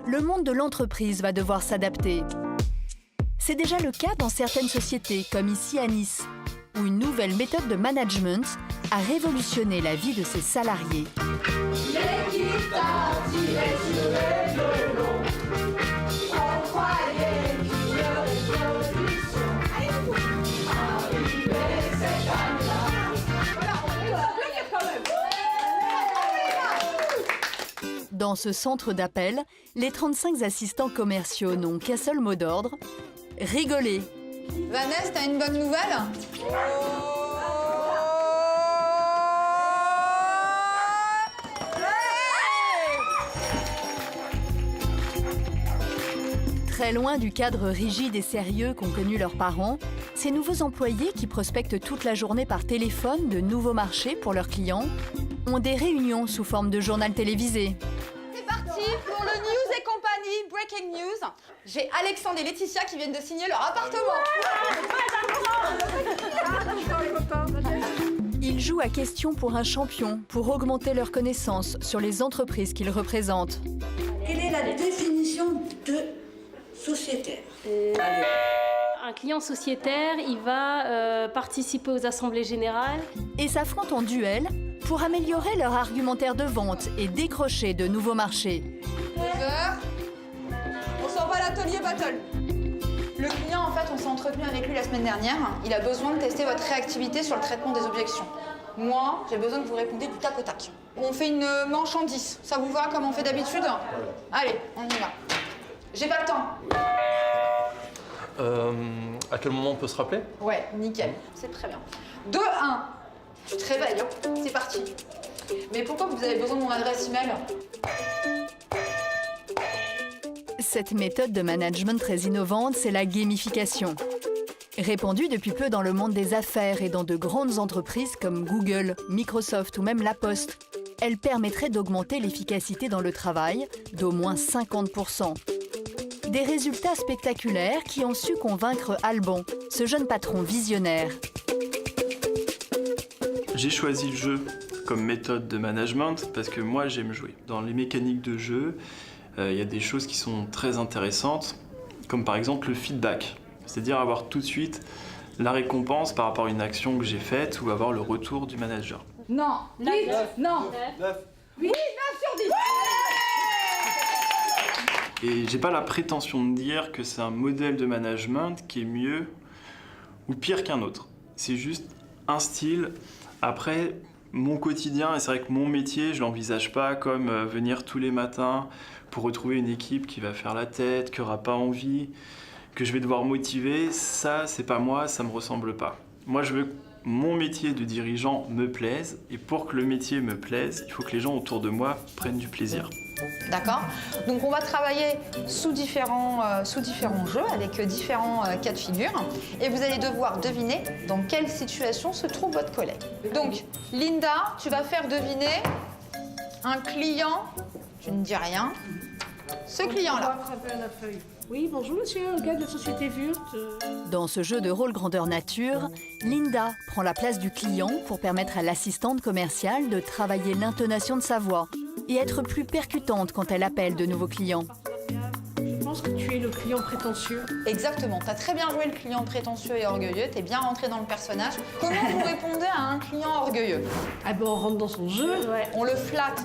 le monde de l'entreprise va devoir s'adapter. C'est déjà le cas dans certaines sociétés, comme ici à Nice, où une nouvelle méthode de management a révolutionné la vie de ses salariés. L'équipe t'a tiré sur les violons. On croyait qu'il y aurait révolution. Arrivé cette année-là. Dans ce centre d'appel, les 35 assistants commerciaux n'ont qu'un seul mot d'ordre, rigoler. Vanessa, t'as une bonne nouvelle? Très loin du cadre rigide et sérieux qu'ont connu leurs parents, ces nouveaux employés qui prospectent toute la journée par téléphone de nouveaux marchés pour leurs clients ont des réunions sous forme de journal télévisé. C'est parti pour le News et compagnie Breaking News. J'ai Alexandre et Laetitia qui viennent de signer leur appartement. Ils jouent à question pour un champion pour augmenter leurs connaissances sur les entreprises qu'ils représentent. Quelle est la définition de sociétaire? Un client sociétaire, il va participer aux assemblées générales. Et s'affrontent en duel pour améliorer leur argumentaire de vente et décrocher de nouveaux marchés. 9h, on s'en va à l'atelier battle. Le client, en fait, on s'est entretenu avec lui la semaine dernière. Il a besoin de tester votre réactivité sur le traitement des objections. Moi, j'ai besoin que vous répondiez du tac au tac. On fait une manche en 10. Ça vous va comme on fait d'habitude? Allez, on y va. J'ai pas le temps. À quel moment on peut se rappeler? Ouais, nickel. C'est très bien. 2-1. Tu te réveilles, hein. C'est parti. Mais pourquoi vous avez besoin de mon adresse email? Cette méthode de management très innovante, c'est la gamification. Répandue depuis peu dans le monde des affaires et dans de grandes entreprises comme Google, Microsoft ou même La Poste, elle permettrait d'augmenter l'efficacité dans le travail d'au moins 50%. Des résultats spectaculaires qui ont su convaincre Alban, ce jeune patron visionnaire. J'ai choisi le jeu comme méthode de management parce que moi j'aime jouer. Dans les mécaniques de jeu, il y a des choses qui sont très intéressantes, comme par exemple le feedback, c'est-à-dire avoir tout de suite la récompense par rapport à une action que j'ai faite ou avoir le retour du manager. Non, 8, non. 9. Oui, 9 sur 10. Et j'ai pas la prétention de dire que c'est un modèle de management qui est mieux ou pire qu'un autre. C'est juste un style. Après, mon quotidien, et c'est vrai que mon métier, je l'envisage pas comme venir tous les matins pour retrouver une équipe qui va faire la tête, qui aura pas envie, que je vais devoir motiver. Ça, c'est pas moi, ça me ressemble pas. Moi, je veux que mon métier de dirigeant me plaise, et pour que le métier me plaise, il faut que les gens autour de moi prennent du plaisir. D'accord. Donc on va travailler sous différents jeux, avec différents cas de figure. Et vous allez devoir deviner dans quelle situation se trouve votre collègue. Donc, Linda, tu vas faire deviner un client, tu ne dis rien, ce client-là. Oui, bonjour monsieur, le gars de la société Vurt. Dans ce jeu de rôle grandeur nature, Linda prend la place du client pour permettre à l'assistante commerciale de travailler l'intonation de sa voix et être plus percutante quand elle appelle de nouveaux clients. Je pense que tu es le client prétentieux. Exactement, tu as très bien joué le client prétentieux et orgueilleux, tu es bien rentré dans le personnage. Comment vous répondez à un client orgueilleux? Ah ben on rentre dans son jeu. Ouais. On le flatte.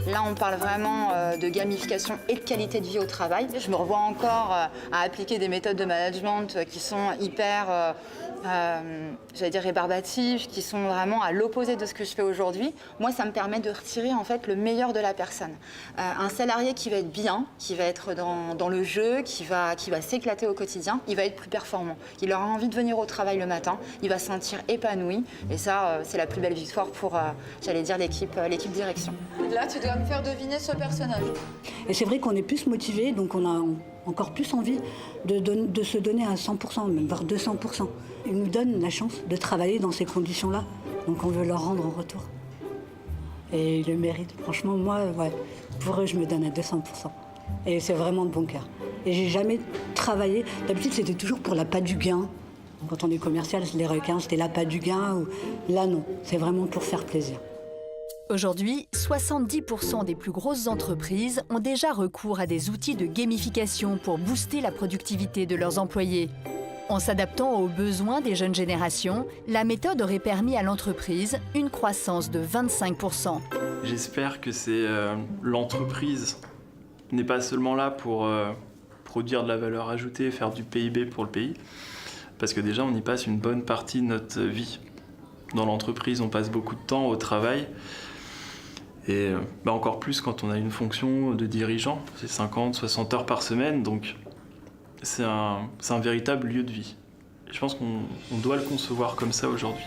Là, on parle vraiment de gamification et de qualité de vie au travail. Je me revois encore à appliquer des méthodes de management qui sont hyper, j'allais dire rébarbatives, qui sont vraiment à l'opposé de ce que je fais aujourd'hui. Moi, ça me permet de retirer en fait le meilleur de la personne. Un salarié qui va être bien, qui va être dans le jeu, qui va s'éclater au quotidien, il va être plus performant. Il aura envie de venir au travail le matin, il va se sentir épanoui. Et ça, c'est la plus belle victoire pour, j'allais dire, l'équipe direction. Là, tu dois me faire deviner ce personnage. Et c'est vrai qu'on est plus motivé, donc on a encore plus envie de se donner à 100%, même voire 200%. Ils nous donnent la chance de travailler dans ces conditions-là, donc on veut leur rendre en retour. Et ils le méritent. Franchement, moi, ouais, pour eux, je me donne à 200%. Et c'est vraiment de bon cœur. Et j'ai jamais travaillé, d'habitude c'était toujours pour l'appât du gain. Quand on est commercial, les requins, c'était l'appât du gain. Là, non, c'est vraiment pour faire plaisir. Aujourd'hui, 70% des plus grosses entreprises ont déjà recours à des outils de gamification pour booster la productivité de leurs employés. En s'adaptant aux besoins des jeunes générations, la méthode aurait permis à l'entreprise une croissance de 25%. J'espère que l'entreprise n'est pas seulement là pour produire de la valeur ajoutée, faire du PIB pour le pays, parce que déjà on y passe une bonne partie de notre vie. Dans l'entreprise, on passe beaucoup de temps au travail, et encore plus quand on a une fonction de dirigeant, c'est 50, 60 heures par semaine, donc c'est un véritable lieu de vie. Et je pense qu'on doit le concevoir comme ça aujourd'hui.